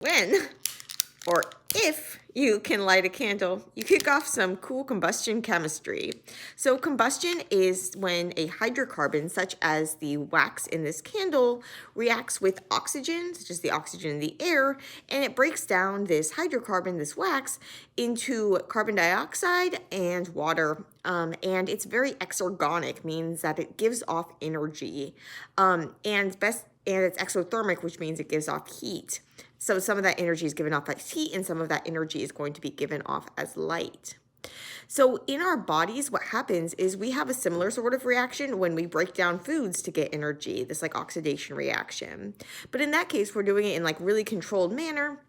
When or if you can light a candle, you kick off some cool combustion chemistry. So combustion is when a hydrocarbon, such as the wax in this candle, reacts with oxygen, such as the oxygen in the air, and it breaks down this hydrocarbon, this wax, into carbon dioxide and water. And it's very exergonic, means that it gives off energy. And it's exothermic, which means it gives off heat. So some of that energy is given off as heat and some of that energy is going to be given off as light. So in our bodies, what happens is we have a similar sort of reaction when we break down foods to get energy, this like oxidation reaction. But in that case, we're doing it in like really controlled manner.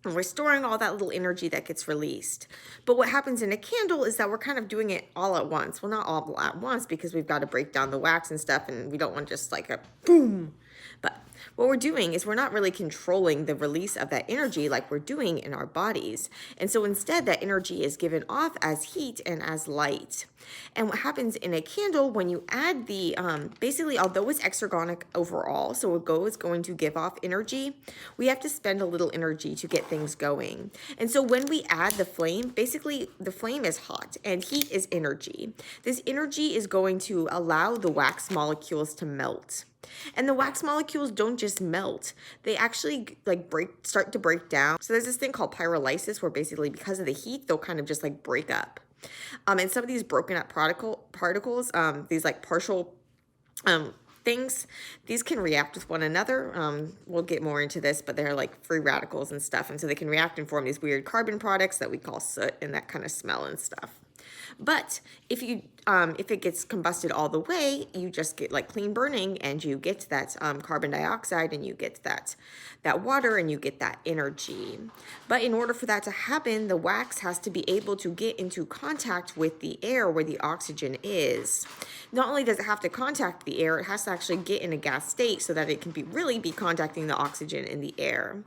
And we're storing all that little energy that gets released. But what happens in a candle is that we're kind of doing it all at once. Well, not all at once because we've got to break down the wax and stuff and we don't want just like a boom. But what we're doing is we're not really controlling the release of that energy like we're doing in our bodies. And so instead that energy is given off as heat and as light. And what happens in a candle when you add the, basically, although it's exergonic overall, so it's going to give off energy, we have to spend a little energy to get things going. And so when we add the flame, basically the flame is hot and heat is energy. This energy is going to allow the wax molecules to melt. And the wax molecules don't just melt, they actually like start to break down. So there's this thing called pyrolysis where basically because of the heat, they'll kind of just like break up. And some of these broken up particles, these like partial things, these can react with one another. We'll get more into this, but they're like free radicals and stuff. And so they can react and form these weird carbon products that we call soot and that kind of smell and stuff. But if it gets combusted all the way, you just get like clean burning and you get that carbon dioxide and you get that water and you get that energy. But in order for that to happen, the wax has to be able to get into contact with the air where the oxygen is. Not only does it have to contact the air, it has to actually get in a gas state so that it can really be contacting the oxygen in the air.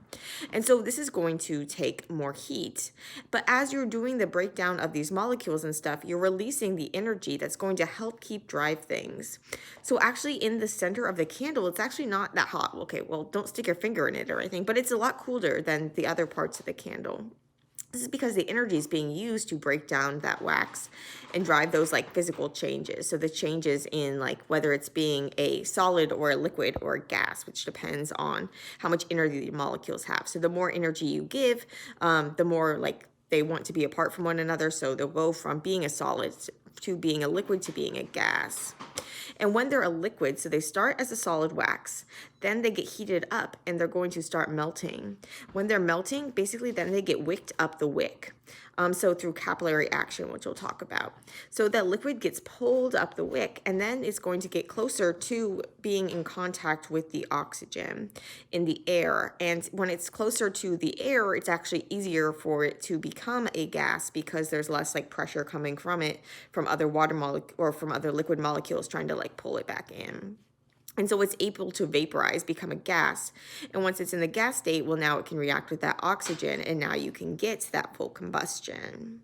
And so this is going to take more heat. But as you're doing the breakdown of these molecules and stuff, you're releasing the energy that's going to help drive things. So actually in the center of the candle, it's actually not that hot. Okay, well, don't stick your finger in it or anything, but it's a lot cooler than the other parts of the candle. This is because the energy is being used to break down that wax and drive those like physical changes. So the changes in like whether it's being a solid or a liquid or a gas, which depends on how much energy the molecules have. So the more energy you give, the more like they want to be apart from one another. So they'll go from being a solid to being a liquid to being a gas. And when they're a liquid, so they start as a solid wax, then they get heated up and they're going to start melting. When they're melting, basically then they get wicked up the wick. So through capillary action, which we'll talk about. So that liquid gets pulled up the wick and then it's going to get closer to being in contact with the oxygen in the air. And when it's closer to the air, it's actually easier for it to become a gas because there's less like pressure coming from it from other water molecules or from other liquid molecules trying to like pull it back in. And so it's able to vaporize, become a gas. And once it's in the gas state, well, now it can react with that oxygen, and now you can get that full combustion.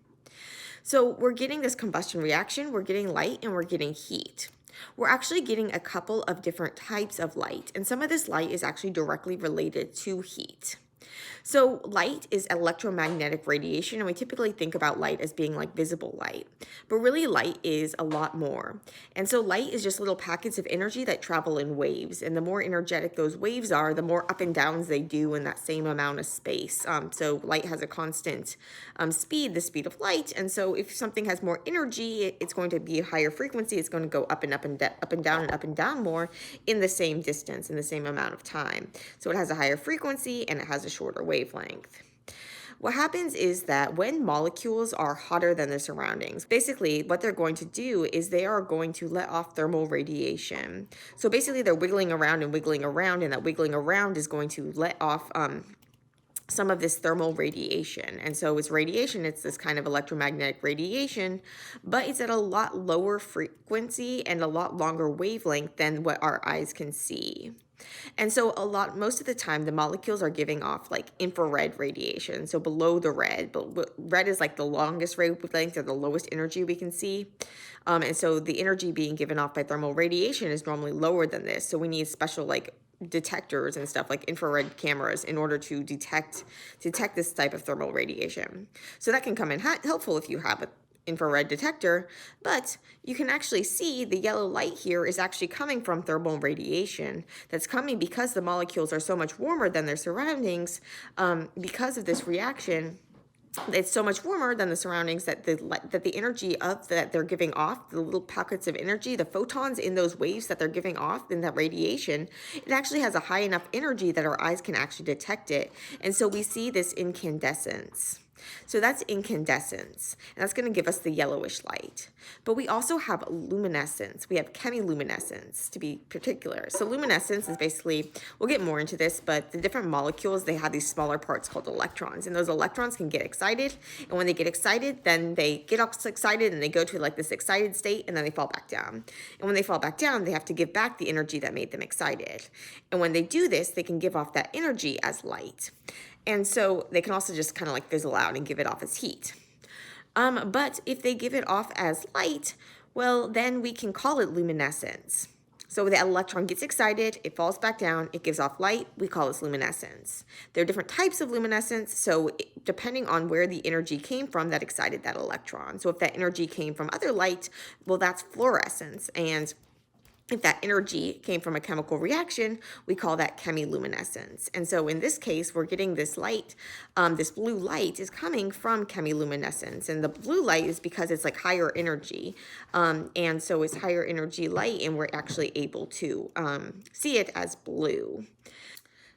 So we're getting this combustion reaction, we're getting light, and we're getting heat. We're actually getting a couple of different types of light, and some of this light is actually directly related to heat. So light is electromagnetic radiation, and we typically think about light as being like visible light, but really light is a lot more. And so light is just little packets of energy that travel in waves, and the more energetic those waves are, the more up and downs they do in that same amount of space. So light has a constant speed, the speed of light, and so if something has more energy, it's going to be a higher frequency, it's going to go up and up and down and up and down more in the same distance, in the same amount of time. So it has a higher frequency and it has a shorter wavelength. What happens is that when molecules are hotter than their surroundings, basically what they're going to do is they are going to let off thermal radiation. So basically they're wiggling around, and that wiggling around is going to let off some of this thermal radiation. And so it's radiation, it's this kind of electromagnetic radiation, but it's at a lot lower frequency and a lot longer wavelength than what our eyes can see. And so most of the time, the molecules are giving off like infrared radiation, so below the red, but red is like the longest wavelength or the lowest energy we can see. And so the energy being given off by thermal radiation is normally lower than this. So we need special like detectors and stuff like infrared cameras in order to detect this type of thermal radiation. So that can come in helpful if you have an infrared detector, but you can actually see the yellow light here is actually coming from thermal radiation that's coming because the molecules are so much warmer than their surroundings. Because of this reaction, it's so much warmer than the surroundings that the energy of that they're giving off, the little pockets of energy, the photons in those waves that they're giving off in that radiation, it actually has a high enough energy that our eyes can actually detect it. And so we see this incandescence. So that's incandescence, and that's going to give us the yellowish light. But we also have luminescence. We have chemiluminescence, to be particular. So luminescence is basically, we'll get more into this, but the different molecules, they have these smaller parts called electrons, and those electrons can get excited, and when they get excited, then they get all excited, and they go to like this excited state, and then they fall back down. And when they fall back down, they have to give back the energy that made them excited. And when they do this, they can give off that energy as light. And so they can also just kind of like fizzle out and give it off as heat. But if they give it off as light, well, then we can call it luminescence. So the electron gets excited, it falls back down, it gives off light, we call this luminescence. There are different types of luminescence, so depending on where the energy came from that excited that electron. So if that energy came from other light, well, that's fluorescence. And if that energy came from a chemical reaction, we call that chemiluminescence. And so in this case, we're getting this light, this blue light is coming from chemiluminescence. And the blue light is because it's like higher energy. And so it's higher energy light, and we're actually able to see it as blue.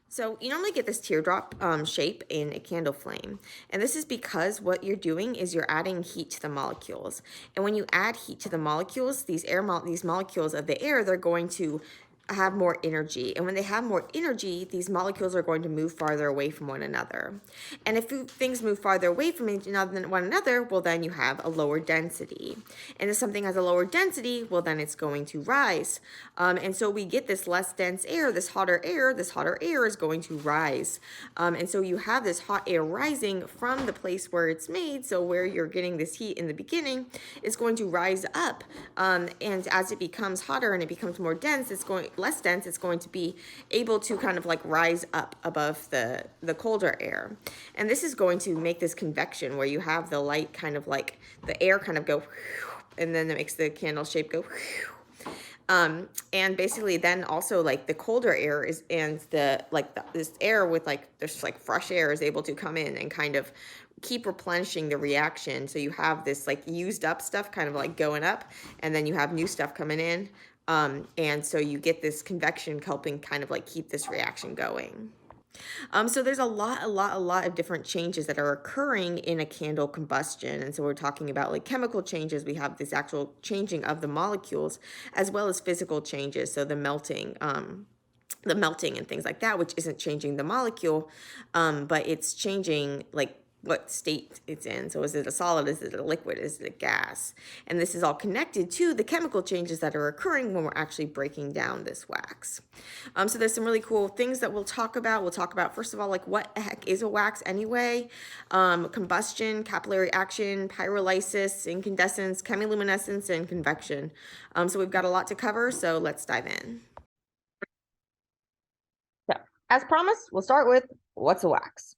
So you normally get this teardrop shape in a candle flame. And this is because what you're doing is you're adding heat to the molecules. And when you add heat to the molecules, these molecules of the air, they're going to have more energy. And when they have more energy, these molecules are going to move farther away from one another. And if things move farther away from one another, well, then you have a lower density. And if something has a lower density, well, then it's going to rise. And so we get this less dense air, this hotter air is going to rise. And so you have this hot air rising from the place where it's made. So where you're getting this heat in the beginning, it's going to rise up. And as it becomes hotter and it becomes more dense, less dense, it's going to be able to kind of like rise up above the colder air. And this is going to make this convection where you have the light kind of like the air kind of go, and then it makes the candle shape go. And basically then also like the colder air is, and this air with like, there's like fresh air is able to come in and kind of keep replenishing the reaction. So you have this like used up stuff kind of like going up, and then you have new stuff coming in. And so you get this convection helping kind of like keep this reaction going. So there's a lot of different changes that are occurring in a candle combustion. And so we're talking about like chemical changes. We have this actual changing of the molecules as well as physical changes. So the melting and things like that, which isn't changing the molecule, but it's changing like what state it's in. So is it a solid? Is it a liquid? Is it a gas? And this is all connected to the chemical changes that are occurring when we're actually breaking down this wax. So there's some really cool things that we'll talk about. We'll talk about, first of all, like what the heck is a wax anyway? Combustion, capillary action, pyrolysis, incandescence, chemiluminescence, and convection. So we've got a lot to cover, so let's dive in. So as promised, we'll start with what's a wax.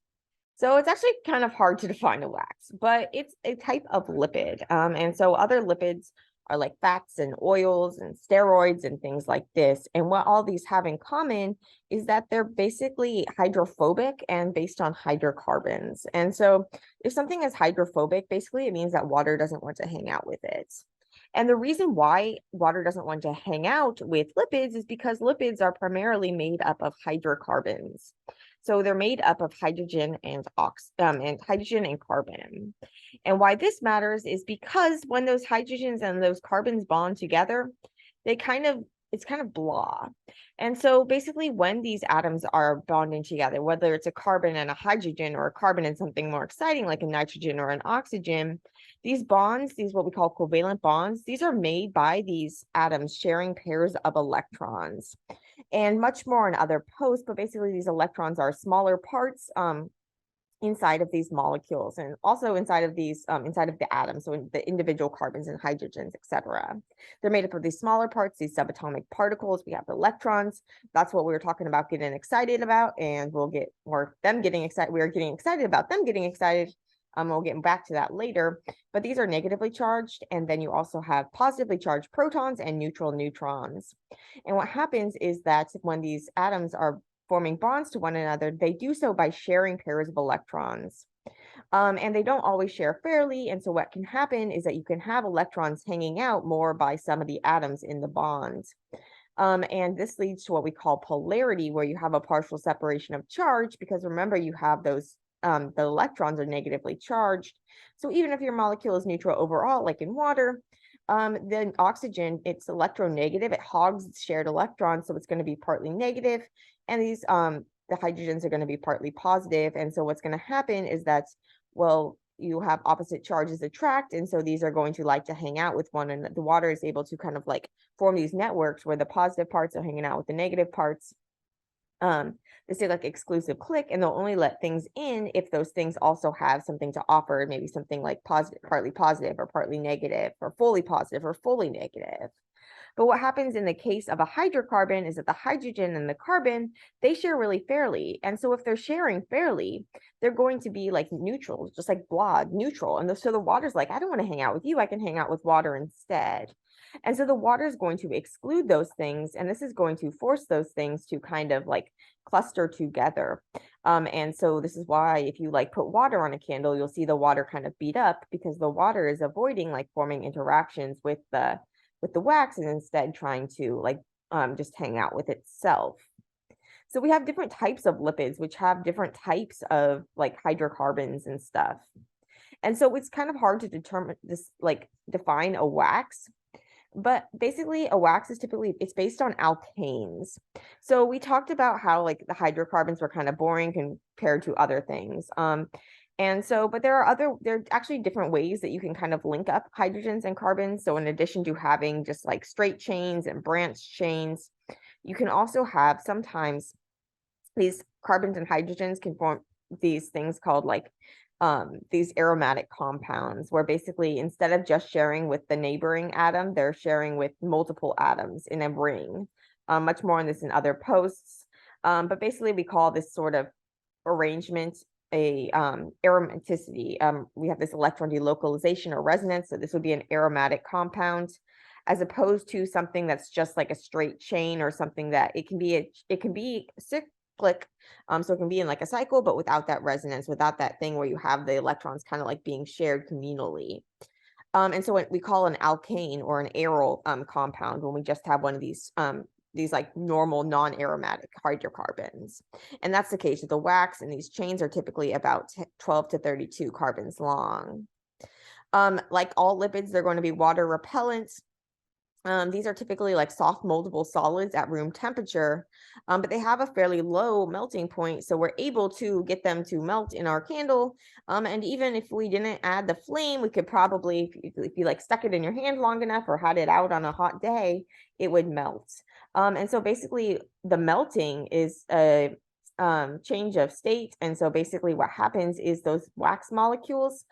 So it's actually kind of hard to define a wax, but it's a type of lipid. And so other lipids are like fats and oils and steroids and things like this. And what all these have in common is that they're basically hydrophobic and based on hydrocarbons. And so if something is hydrophobic, basically it means that water doesn't want to hang out with it. And the reason why water doesn't want to hang out with lipids is because lipids are primarily made up of hydrocarbons. So they're made up of hydrogen and carbon. And why this matters is because when those hydrogens and those carbons bond together, it's kind of blah. And so basically when these atoms are bonding together, whether it's a carbon and a hydrogen or a carbon and something more exciting like a nitrogen or an oxygen, these bonds, these what we call covalent bonds, these are made by these atoms sharing pairs of electrons. And much more in other posts, but basically these electrons are smaller parts inside of these molecules, and also inside of these inside of the atoms, so in the individual carbons and hydrogens, etc. They're made up of these smaller parts, these subatomic particles. We have electrons. That's what we were talking about getting excited about, and we'll get more them getting excited. We are getting excited about them getting excited. We'll get back to that later, but these are negatively charged, and then you also have positively charged protons and neutral neutrons. And what happens is that when these atoms are forming bonds to one another, they do so by sharing pairs of electrons. And they don't always share fairly. And so what can happen is that you can have electrons hanging out more by some of the atoms in the bonds. And this leads to what we call polarity, where you have a partial separation of charge, because remember, you have those, the electrons are negatively charged. So even if your molecule is neutral overall, like in water, then oxygen, it's electronegative. It hogs its shared electrons, so it's going to be partly negative. And these, the hydrogens are going to be partly positive. And so what's going to happen is that, well, you have opposite charges attract, and so these are going to like to hang out with one another. The water is able to kind of like form these networks where the positive parts are hanging out with the negative parts. They say like exclusive click, and they'll only let things in if those things also have something to offer, maybe something like positive, partly positive, or partly negative, or fully positive, or fully negative. But what happens in the case of a hydrocarbon is that the hydrogen and the carbon, they share really fairly. And so if they're sharing fairly, they're going to be like neutral, just like blah, neutral. And so the water's like, I don't want to hang out with you. I can hang out with water instead. And so the water is going to exclude those things. And this is going to force those things to kind of like cluster together. And so this is why if you like put water on a candle, you'll see the water kind of beat up, because the water is avoiding like forming interactions with the wax, and instead trying to like just hang out with itself. So we have different types of lipids, which have different types of like hydrocarbons and stuff. And so it's kind of hard to determine this, like define a wax. But basically a wax is typically, it's based on alkanes. So we talked about how like the hydrocarbons were kind of boring compared to other things. And so, but there are actually different ways that you can kind of link up hydrogens and carbons. So in addition to having just like straight chains and branched chains, you can also have sometimes these carbons and hydrogens can form these things called like these aromatic compounds, where basically instead of just sharing with the neighboring atom, they're sharing with multiple atoms in a ring. Much more on this in other posts. But basically we call this sort of arrangement a aromaticity. We have this electron delocalization or resonance, so this would be an aromatic compound, as opposed to something that's just like a straight chain, or something that it can be cyclic, so it can be in like a cycle, but without that resonance, without that thing where you have the electrons kind of like being shared communally. And so what we call an alkane or an aryl compound when we just have one of these like normal non-aromatic hydrocarbons. And that's the case with the wax, and these chains are typically about 12 to 32 carbons long. Like all lipids, they're going to be water repellent. These are typically like soft moldable solids at room temperature, but they have a fairly low melting point, so we're able to get them to melt in our candle. And even if we didn't add the flame, we could probably, if you like stuck it in your hand long enough or had it out on a hot day, it would melt. And so basically the melting is a change of state. And so basically what happens is those wax molecules,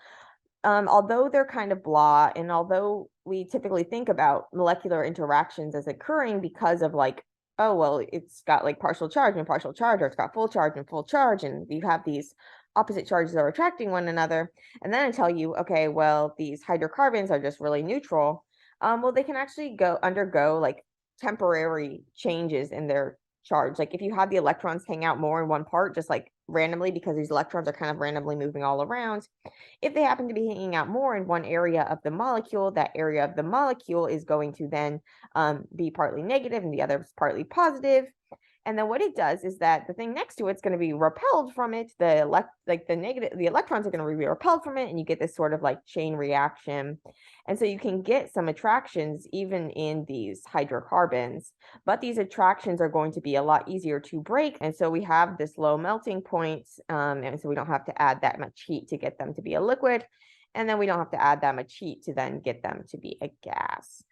although they're kind of blah, and although we typically think about molecular interactions as occurring because of like, oh, well, it's got like partial charge and partial charge, or it's got full charge and full charge, and you have these opposite charges that are attracting one another. And then I tell you, okay, well, these hydrocarbons are just really neutral. Well, they can actually undergo like temporary changes in their charge. Like if you have the electrons hang out more in one part, just like randomly, because these electrons are kind of randomly moving all around, if they happen to be hanging out more in one area of the molecule, that area of the molecule is going to then be partly negative and the other is partly positive. And then what it does is that the thing next to it's going to be repelled from it. The electrons are going to be repelled from it, and you get this sort of like chain reaction. And so you can get some attractions even in these hydrocarbons, but these attractions are going to be a lot easier to break. And so we have this low melting point, and so we don't have to add that much heat to get them to be a liquid. And then we don't have to add that much heat to then get them to be a gas.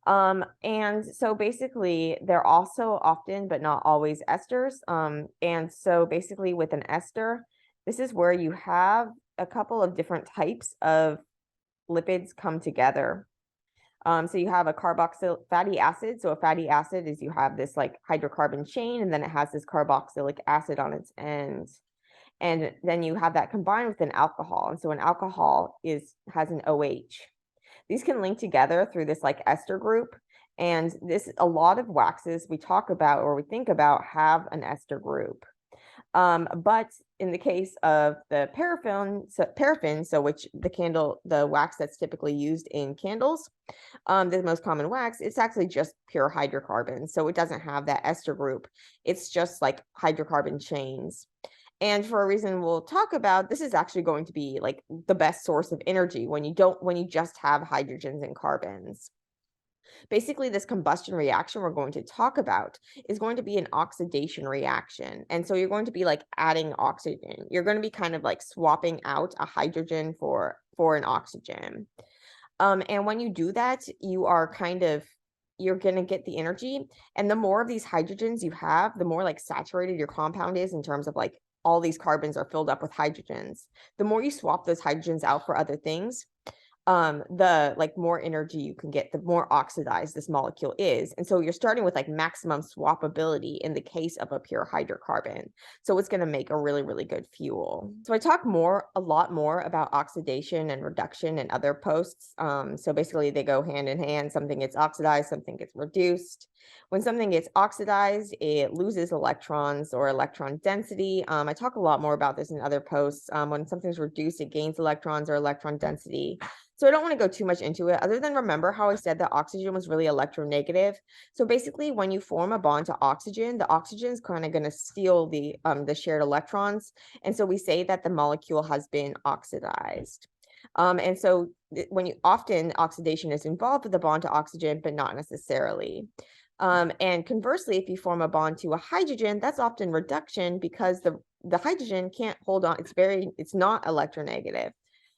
And so basically they're also often, but not always, esters. And so basically with an ester, This is where you have a couple of different types of lipids come together. So you have a carboxyl fatty acid. So a fatty acid is you have this like hydrocarbon chain, and then it has this carboxylic acid on its end. And then you have that combined with an alcohol. And so an alcohol has an OH. These can link together through this like ester group. And a lot of waxes we talk about or we think about have an ester group. But in the case of the paraffin, so which the wax that's typically used in candles, the most common wax, it's actually just pure hydrocarbons. So it doesn't have that ester group. It's just like hydrocarbon chains. And for a reason we'll talk about, this is actually going to be like the best source of energy when you just have hydrogens and carbons. Basically, this combustion reaction we're going to talk about is going to be an oxidation reaction. And so you're going to be like adding oxygen. You're going to be kind of like swapping out a hydrogen for an oxygen. And when you do that, you're going to get the energy. And the more of these hydrogens you have, the more like saturated your compound is in terms of like all these carbons are filled up with hydrogens. The more you swap those hydrogens out for other things, the like more energy you can get, the more oxidized this molecule is. And so you're starting with like maximum swappability in the case of a pure hydrocarbon. So it's going to make a really, really good fuel. So I talk a lot more about oxidation and reduction in other posts. So basically they go hand in hand. Something gets oxidized, something gets reduced. When something gets oxidized, it loses electrons or electron density. I talk a lot more about this in other posts. When something's reduced, it gains electrons or electron density. So I don't want to go too much into it, other than remember how I said that oxygen was really electronegative. So basically, when you form a bond to oxygen, the oxygen is kind of going to steal the shared electrons. And so we say that the molecule has been oxidized. And so often oxidation is involved with the bond to oxygen, but not necessarily. And conversely, if you form a bond to a hydrogen, that's often reduction because the hydrogen can't hold on. It's not electronegative.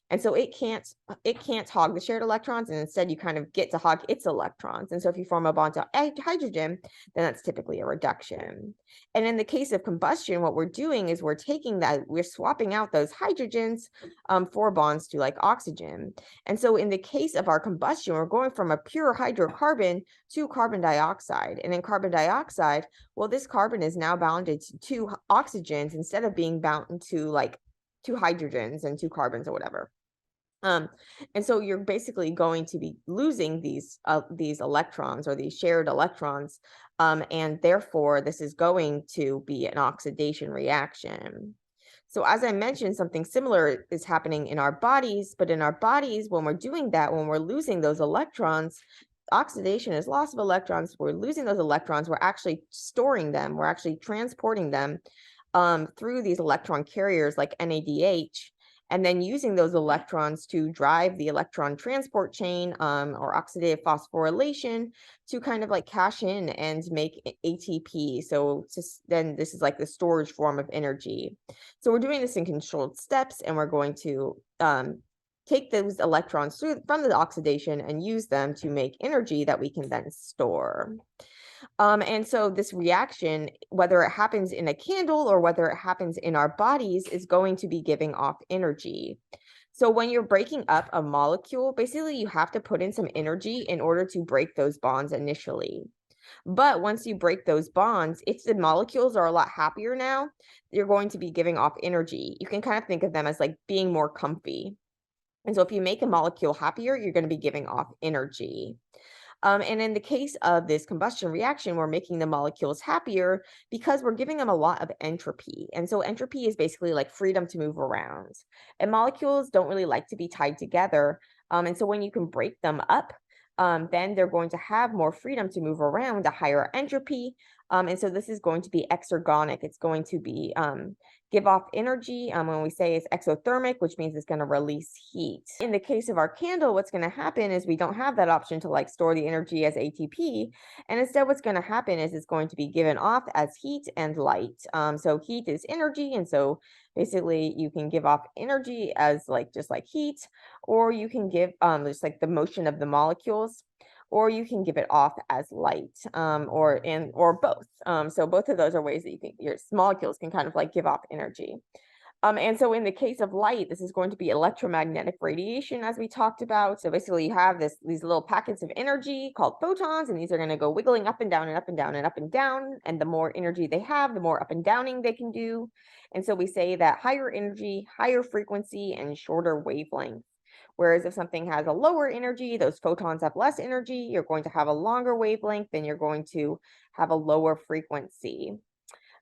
And so it can't hog the shared electrons, and instead you kind of get to hog its electrons. And so if you form a bond to hydrogen, then that's typically a reduction. And in the case of combustion, what we're doing is we're swapping out those hydrogens for bonds to like oxygen. And so in the case of our combustion, we're going from a pure hydrocarbon to carbon dioxide. And in carbon dioxide, well, this carbon is now bounded to two oxygens instead of being bound to like two hydrogens and two carbons or whatever. And so you're basically going to be losing these electrons or these shared electrons, and therefore this is going to be an oxidation reaction. So as I mentioned, something similar is happening in our bodies, but in our bodies, when we're doing that, when we're losing those electrons, oxidation is loss of electrons. We're losing those electrons. We're actually storing them. We're actually transporting them through these electron carriers like NADH, and then using those electrons to drive the electron transport chain or oxidative phosphorylation to kind of like cash in and make ATP. So then this is like the storage form of energy. So we're doing this in controlled steps, and we're going to take those electrons from the oxidation and use them to make energy that we can then store. And so this reaction, whether it happens in a candle or whether it happens in our bodies, is going to be giving off energy. So when you're breaking up a molecule, basically you have to put in some energy in order to break those bonds initially. But once you break those bonds, if the molecules are a lot happier now, you're going to be giving off energy. You can kind of think of them as like being more comfy. And so if you make a molecule happier, you're going to be giving off energy. And in the case of this combustion reaction, we're making the molecules happier because we're giving them a lot of entropy. And so entropy is basically like freedom to move around. And molecules don't really like to be tied together. And so when you can break them up, then they're going to have more freedom to move around, a higher entropy. And so this is going to be exergonic. It's going to be give off energy. When we say it's exothermic, which means it's going to release heat. In the case of our candle, what's going to happen is we don't have that option to like store the energy as ATP. And instead what's going to happen is it's going to be given off as heat and light. So heat is energy. And so basically you can give off energy as like just like heat, or you can give just like the motion of the molecules, or you can give it off as light, or both. So both of those are ways that your molecules can kind of like give off energy. And so in the case of light, this is going to be electromagnetic radiation, as we talked about. So basically you have these little packets of energy called photons, and these are going to go wiggling up and down and up and down and up and down. And the more energy they have, the more up and downing they can do. And so we say that higher energy, higher frequency, and shorter wavelength. Whereas if something has a lower energy, those photons have less energy, you're going to have a longer wavelength, and you're going to have a lower frequency.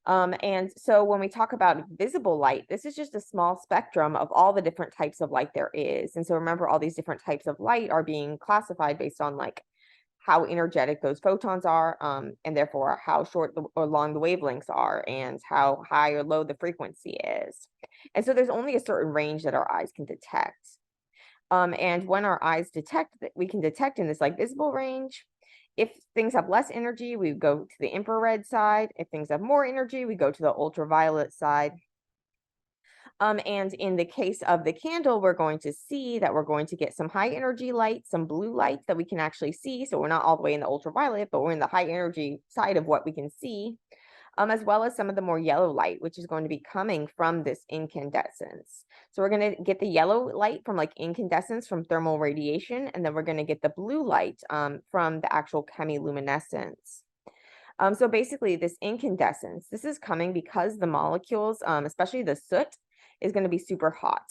And so when we talk about visible light, this is just a small spectrum of all the different types of light there is. And so remember, all these different types of light are being classified based on like how energetic those photons are, and therefore how short or long the wavelengths are, and how high or low the frequency is. And so there's only a certain range that our eyes can detect. And when our eyes detect, we can detect in this like visible range. If things have less energy, we go to the infrared side. If things have more energy, we go to the ultraviolet side. And in the case of the candle, we're going to see that we're going to get some high energy light, some blue light that we can actually see. So we're not all the way in the ultraviolet, but we're in the high energy side of what we can see, as well as some of the more yellow light, which is going to be coming from this incandescence. So we're going to get the yellow light from like incandescence from thermal radiation, and then we're going to get the blue light from the actual chemiluminescence. So basically this incandescence, this is coming because the molecules, especially the soot, is going to be super hot.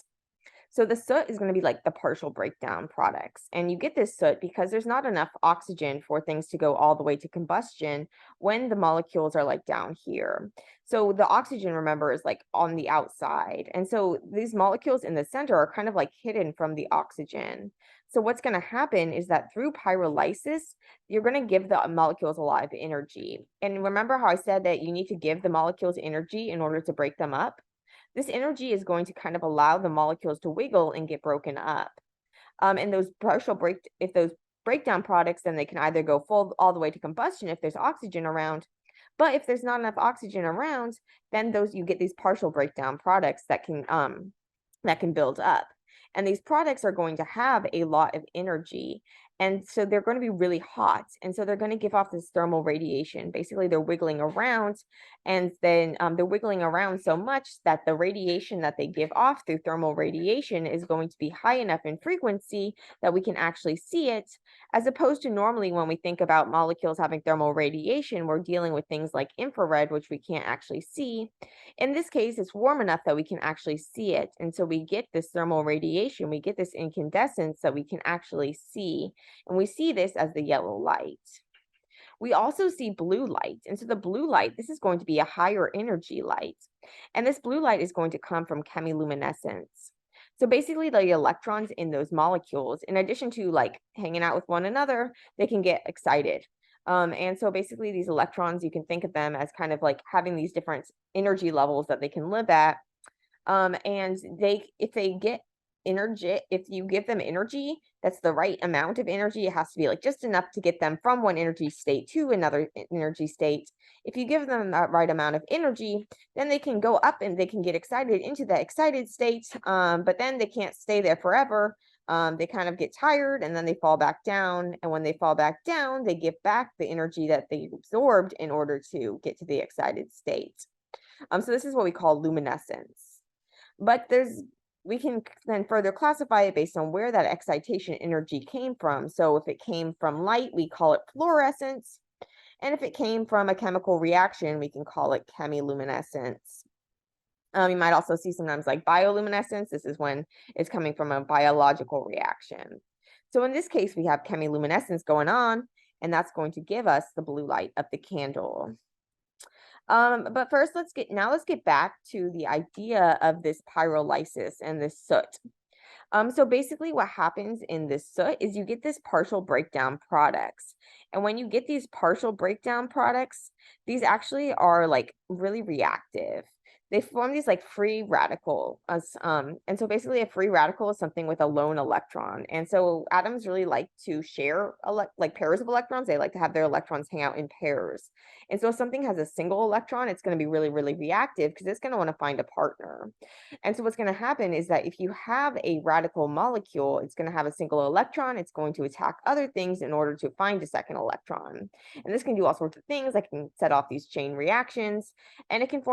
So the soot is going to be like the partial breakdown products. And you get this soot because there's not enough oxygen for things to go all the way to combustion when the molecules are like down here. So the oxygen, remember, is like on the outside. And so these molecules in the center are kind of like hidden from the oxygen. So what's going to happen is that through pyrolysis, you're going to give the molecules a lot of energy. And remember how I said that you need to give the molecules energy in order to break them up? This energy is going to kind of allow the molecules to wiggle and get broken up. And those if those breakdown products, then they can either go full all the way to combustion if there's oxygen around. But if there's not enough oxygen around, then you get these partial breakdown products that can build up. And these products are going to have a lot of energy. And so they're going to be really hot. And so they're going to give off this thermal radiation. Basically, they're wiggling around, and then they're wiggling around so much that the radiation that they give off through thermal radiation is going to be high enough in frequency that we can actually see it, as opposed to normally when we think about molecules having thermal radiation, we're dealing with things like infrared, which we can't actually see. In this case, it's warm enough that we can actually see it. And so we get this thermal radiation, we get this incandescence that we can actually see. And we see this as the yellow light. We also see blue light. And so the blue light, this is going to be a higher energy light. And this blue light is going to come from chemiluminescence. So basically the electrons in those molecules, in addition to like hanging out with one another, they can get excited. And so basically these electrons, you can think of them as kind of like having these different energy levels that they can live at. And if they get energy, if you give them energy, that's the right amount of energy. It has to be like just enough to get them from one energy state to another energy state. If you give them that right amount of energy, then they can go up and they can get excited into that excited state. But then they can't stay there forever. They kind of get tired and then they fall back down. And when they fall back down, they give back the energy that they absorbed in order to get to the excited state. So this is what we call luminescence. But we can then further classify it based on where that excitation energy came from. So if it came from light, we call it fluorescence. And if it came from a chemical reaction, we can call it chemiluminescence. You might also see sometimes like bioluminescence. This is when it's coming from a biological reaction. So in this case, we have chemiluminescence going on, and that's going to give us the blue light of the candle. But first, let's get back to the idea of this pyrolysis and this soot. So basically what happens in this soot is you get this partial breakdown products. And when you get these partial breakdown products, these actually are like really reactive. They form these like free radicals. And so basically a free radical is something with a lone electron. And so atoms really like to share like pairs of electrons. They like to have their electrons hang out in pairs. And so if something has a single electron, it's going to be really, really reactive because it's going to want to find a partner. And so what's going to happen is that if you have a radical molecule, it's going to have a single electron. It's going to attack other things in order to find a second electron. And this can do all sorts of things. Like it can set off these chain reactions, and it can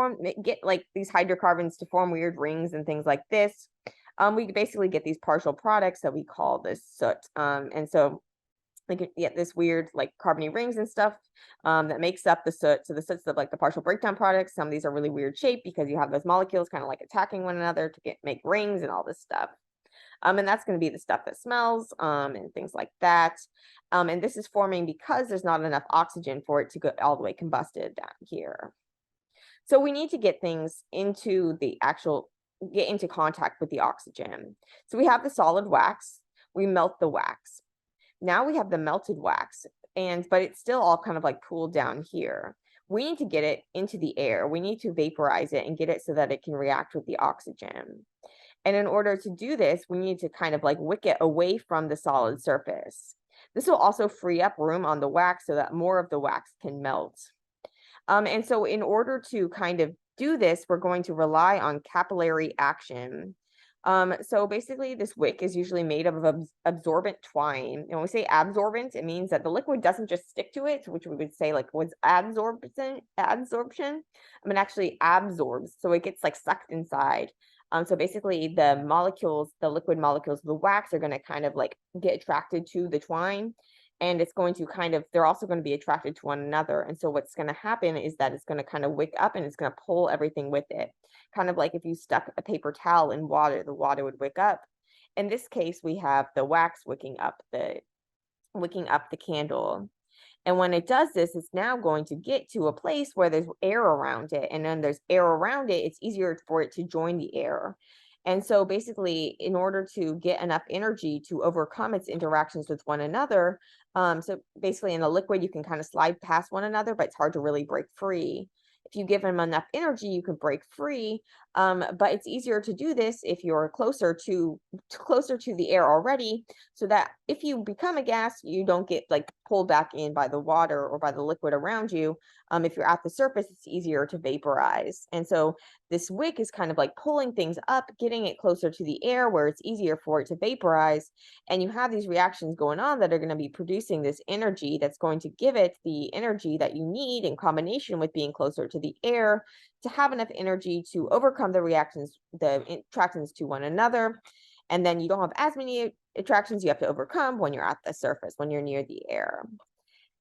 get like these hydrocarbons to form weird rings and things like this. We basically get these partial products that we call this soot. And so like you get this weird like carbony rings and stuff that makes up the soot. So the soot's like the partial breakdown products. Some of these are really weird shape because you have those molecules kind of like attacking one another to make rings and all this stuff. And that's going to be the stuff that smells and things like that. And this is forming because there's not enough oxygen for it to go all the way combusted down here. So we need to get things into get into contact with the oxygen. So we have the solid wax, we melt the wax. Now we have the melted wax, but it's still all kind of like cooled down here. We need to get it into the air. We need to vaporize it and get it so that it can react with the oxygen. And in order to do this, we need to kind of like wick it away from the solid surface. This will also free up room on the wax so that more of the wax can melt. And so in order to kind of do this, we're going to rely on capillary action. So basically this wick is usually made of absorbent twine. And when we say absorbent, it means that the liquid doesn't just stick to it, which we would say like was adsorption. It actually absorbs. So it gets like sucked inside. So basically the molecules, the liquid molecules of the wax are going to kind of like get attracted to the twine. And it's going to kind of, they're also going to be attracted to one another. And so what's going to happen is that it's going to kind of wick up and it's going to pull everything with it. Kind of like if you stuck a paper towel in water, the water would wick up. In this case, we have the wax wicking up the candle. And when it does this, it's now going to get to a place where there's air around it. And then there's air around it, it's easier for it to join the air. And so basically, in order to get enough energy to overcome its interactions with one another, so basically in a liquid, you can kind of slide past one another, but it's hard to really break free. If you give them enough energy, you can break free. But it's easier to do this if you're closer to the air already, so that if you become a gas, you don't get like pulled back in by the water or by the liquid around you. If you're at the surface, it's easier to vaporize. And so this wick is kind of like pulling things up, getting it closer to the air where it's easier for it to vaporize. And you have these reactions going on that are going to be producing this energy that's going to give it the energy that you need in combination with being closer to the air to have enough energy to overcome the reactions, the attractions to one another. And then you don't have as many attractions you have to overcome when you're at the surface, when you're near the air.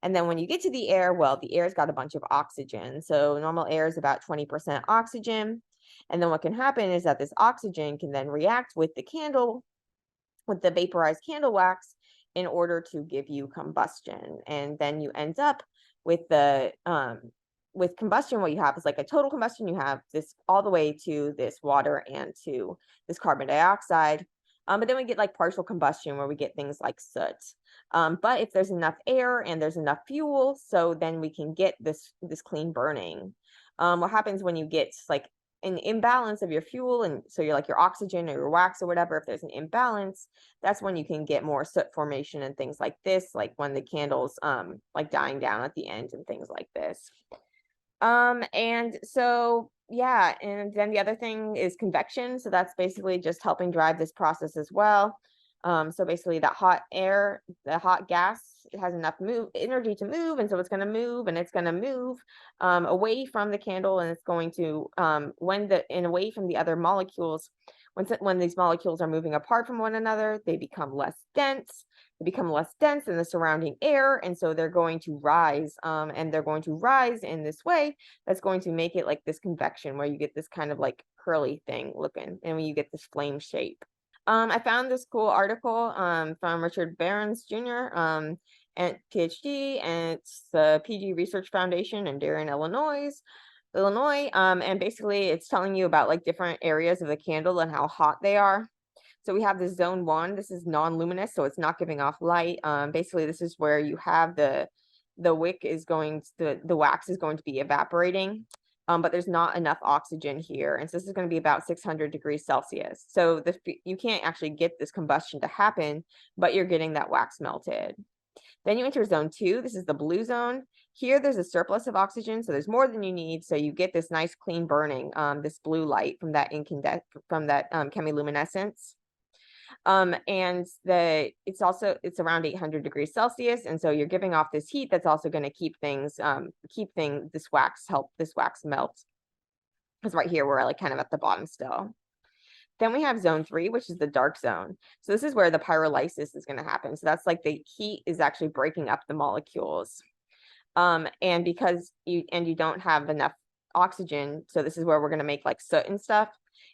And then when you get to the air, well, the air's got a bunch of oxygen. So normal air is about 20% oxygen. And then what can happen is that this oxygen can then react with the candle, with the vaporized candle wax, in order to give you combustion. And then you end up with with combustion, what you have is like a total combustion. You have this all the way to this water and to this carbon dioxide. But then we get like partial combustion where we get things like soot. But if there's enough air and there's enough fuel, so then we can get this clean burning. What happens when you get like an imbalance of your fuel, and so you're like your oxygen or your wax or whatever, if there's an imbalance, that's when you can get more soot formation and things like this, like when the candle's like dying down at the end and things like this. And so yeah, and then the other thing is convection. So that's basically just helping drive this process as well. So basically that hot air, the hot gas, it has enough energy to move, and so it's going to move, and it's going to move away from the candle, and it's going to away from the other molecules. When these molecules are moving apart from one another, they become less dense. They become less dense than the surrounding air, and so they're going to rise, and they're going to rise in this way that's going to make it like this convection, where you get this kind of like curly thing looking, and when you get this flame shape. I found this cool article from Richard Behrens Jr. And PhD, and it's the PG Research Foundation in Darien, Illinois. And basically it's telling you about like different areas of the candle and how hot they are. So we have the zone 1. This is non-luminous, so it's not giving off light. Basically this is where you have the wick is going to, the wax is going to be evaporating. But there's not enough oxygen here. And so this is going to be about 600 degrees Celsius. So you can't actually get this combustion to happen, but you're getting that wax melted. Then you enter zone 2. This is the blue zone. Here, there's a surplus of oxygen, so there's more than you need. So you get this nice clean burning, this blue light from that chemiluminescence. And it's around 800 degrees Celsius, and so you're giving off this heat that's also going to help this wax melt. because right here we're like kind of at the bottom still. Then we have zone 3, which is the dark zone. So this is where the pyrolysis is going to happen. So that's like the heat is actually breaking up the molecules. And because you don't have enough oxygen, so this is where we're going to make like soot and stuff.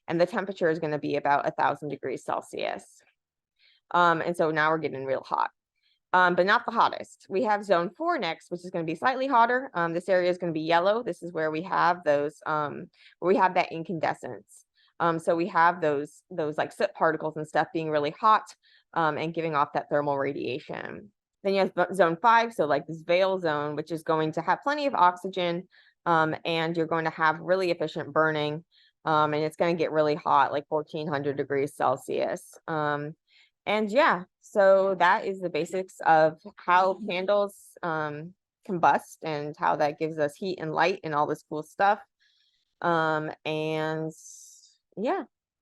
And the temperature is going to be about 1,000 degrees Celsius. And so now we're getting real hot. But not the hottest. We have zone 4 next, which is going to be slightly hotter. This area is going to be yellow. This is where we have those, where we have that incandescence. So we have those like soot particles and stuff being really hot and giving off that thermal radiation. Then you have zone 5, so like this veil zone, which is going to have plenty of oxygen, and you're going to have really efficient burning, and it's going to get really hot, like 1,400 degrees Celsius. And yeah, so that is the basics of how candles combust and how that gives us heat and light and all this cool stuff. And yeah.